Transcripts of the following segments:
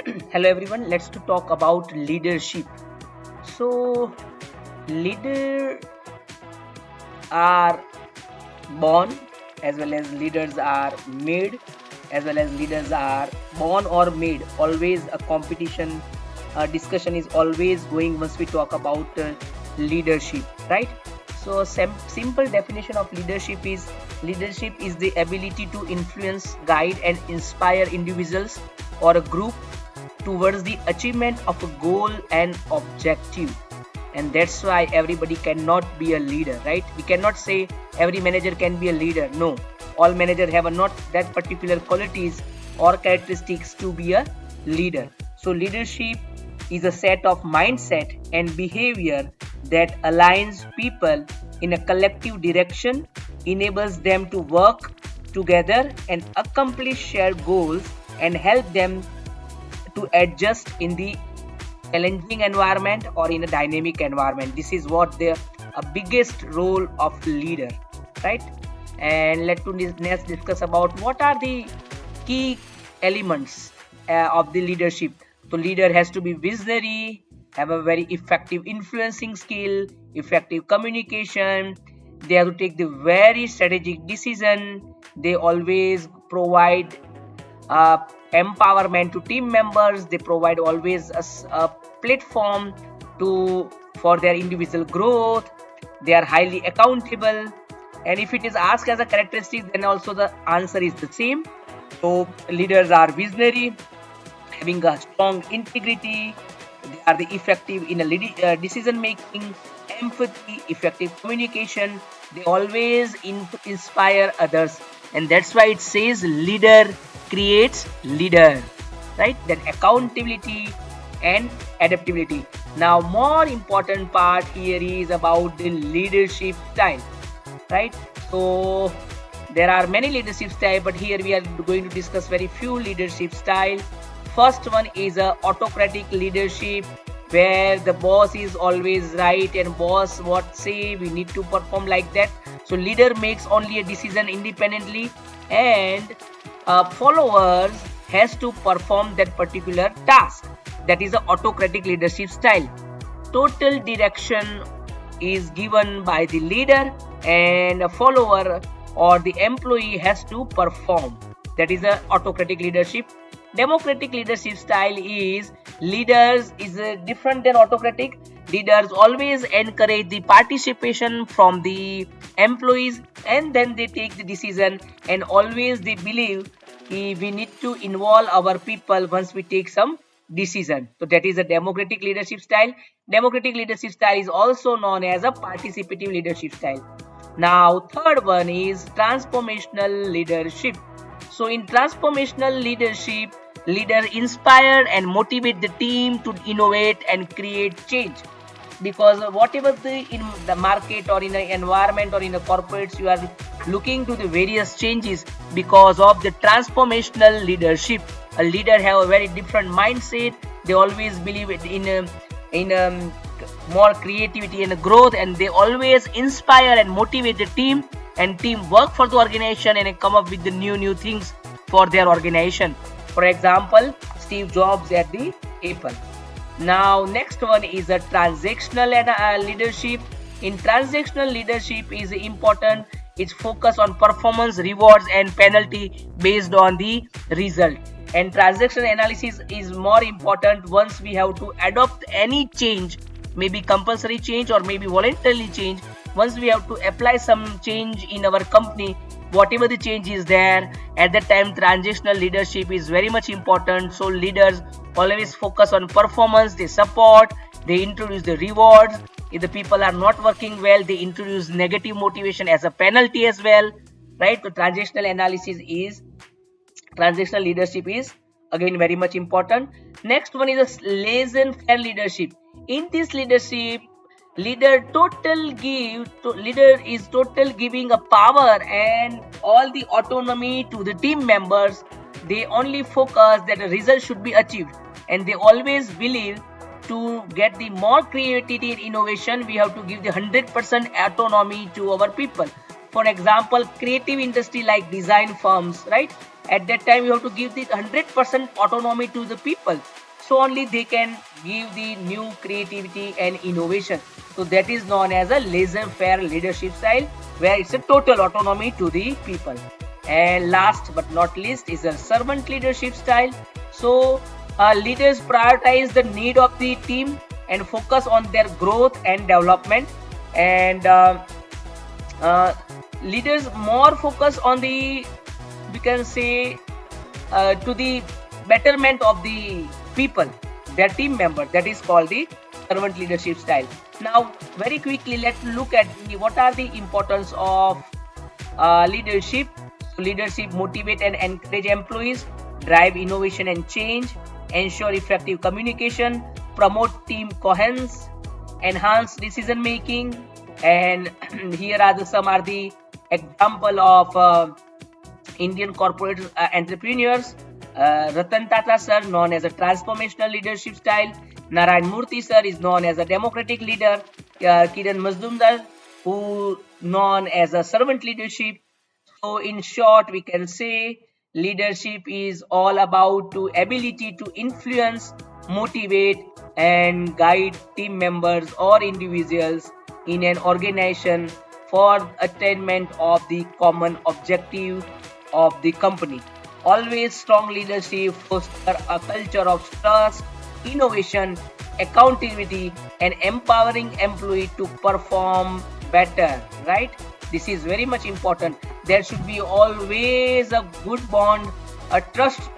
Hello everyone, let's to talk about leadership. So leader are born, as well as leaders are made, as well as leaders are born or made. Always a competition discussion is always going once we talk about leadership, right? So simple definition of leadership is the ability to influence, guide and inspire individuals or a group towards the achievement of a goal and objective. And that's why everybody cannot be a leader, right? We cannot say every manager can be a leader. No, all managers have not that particular qualities or characteristics to be a leader. So leadership is a set of mindset and behavior that aligns people in a collective direction, enables them to work together and accomplish shared goals, and help them to adjust in the challenging environment or in a dynamic environment. This is what the biggest role of leader, right? And let to next discuss about what are the key elements of the leadership. So leader has to be visionary, have a very effective influencing skill, effective communication. They have to take the very strategic decision. They always provide uh, empowerment to team members. They provide always a platform to for their individual growth. They are highly accountable, and if it is asked as a characteristic, then also the answer is the same. So leaders are visionary, having a strong integrity. They are the effective in a decision making, empathy, effective communication. They always inspire others, and that's why it says leader creates leader, right? Then accountability and adaptability. Now, more important part here is about the leadership style, right? So there are many leadership style, but here we are going to discuss very few leadership style. First one is a autocratic leadership, where the boss is always right and boss what say we need to perform like that. So leader makes only a decision independently, and followers has to perform that particular task. That is a autocratic leadership style. Total direction is given by the leader, and a follower or the employee has to perform. That is a autocratic leadership. Democratic leadership style is leaders is different than autocratic. Leaders always encourage the participation from the employees, and then they take the decision, and always they believe we need to involve our people once we take some decision. So that is a democratic leadership style. Democratic leadership style is also known as a participative leadership style. Now third one is transformational leadership. So in transformational leadership, leaders inspire and motivate the team to innovate and create change. Because whatever in the market or in the environment or in the corporates, you are looking to the various changes because of the transformational leadership. A leader have a very different mindset. They always believe in more creativity and growth, and they always inspire and motivate the team, and team work for the organization and come up with the new things for their organization. For example, Steve Jobs at the Apple. Now next one is a transactional leadership. In transactional leadership is important. It's focus on performance, rewards and penalty based on the result. And transaction analysis is more important once we have to adopt any change, maybe compulsory change or maybe voluntarily change. Once we have to apply some change in our company, whatever the change is there, at that time transactional leadership is very much important. So leaders always focus on performance. They support, they introduce the rewards. If the people are not working well, they introduce negative motivation as a penalty as well, right? So transactional leadership is again very much important. Next one is a laissez-faire leadership. In this leadership, leader is total giving a power and all the autonomy to the team members. They only focus that the result should be achieved, and they always believe to get the more creativity and innovation, we have to give the 100% autonomy to our people. For example, creative industry like design firms, right? At that time, you have to give the 100% autonomy to the people. So only they can give the new creativity and innovation. So that is known as a laissez-faire leadership style, where it's a total autonomy to the people. And last but not least is a servant leadership style. So leaders prioritize the need of the team and focus on their growth and development. And uh, leaders more focus on the, we can say, to the betterment of the people, their team members. That is called the servant leadership style. Now, very quickly, let's look at what are the importance of leadership. Leadership motivate and encourage employees, drive innovation and change, ensure effective communication, promote team cohesion, enhance decision making. And here are some are the example of Indian corporate entrepreneurs. Ratan Tata sir, known as a transformational leadership style. Narayan Murthy sir is known as a democratic leader. Kiran Mazumdar, who known as a servant leadership. So in short, we can say leadership is all about to ability to influence, motivate, and guide team members or individuals in an organization for attainment of the common objective of the company. Always strong leadership foster a culture of trust, innovation, accountability, and empowering employee to perform better, right? This is very much important. There should be always a good bond, a trust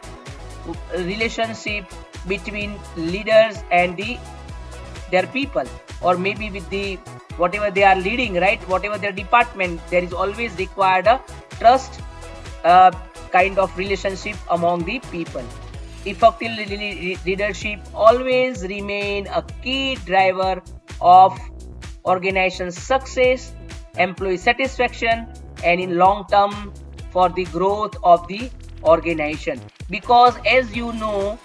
relationship between leaders and their people, or maybe with the whatever they are leading, right? Whatever their department, there is always required a trust uh, kind of relationship among the people. Effective leadership always remain a key driver of organization success, employee satisfaction, and in long term for the growth of the organization. Because as you know,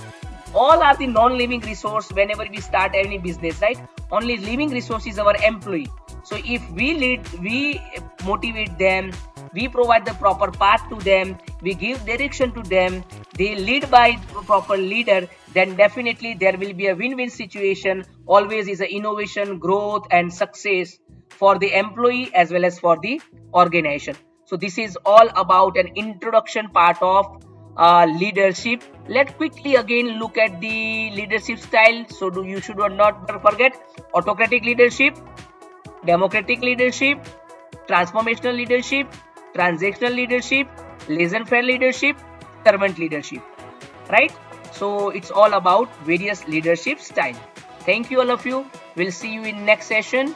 all are the non-living resource whenever we start any business, right? Only living resource is our employee. So if we lead, we motivate them, we provide the proper path to them, we give direction to them, they lead by proper leader, then definitely there will be a win-win situation. Always is a innovation, growth, and success for the employee as well as for the organization. So this is all about an introduction part of leadership. Let's quickly again look at the leadership style. So you should not forget autocratic leadership, democratic leadership, transformational leadership, transactional leadership, laissez-faire leadership, servant leadership, right? So it's all about various leadership style. Thank you all of you. We'll see you in next session.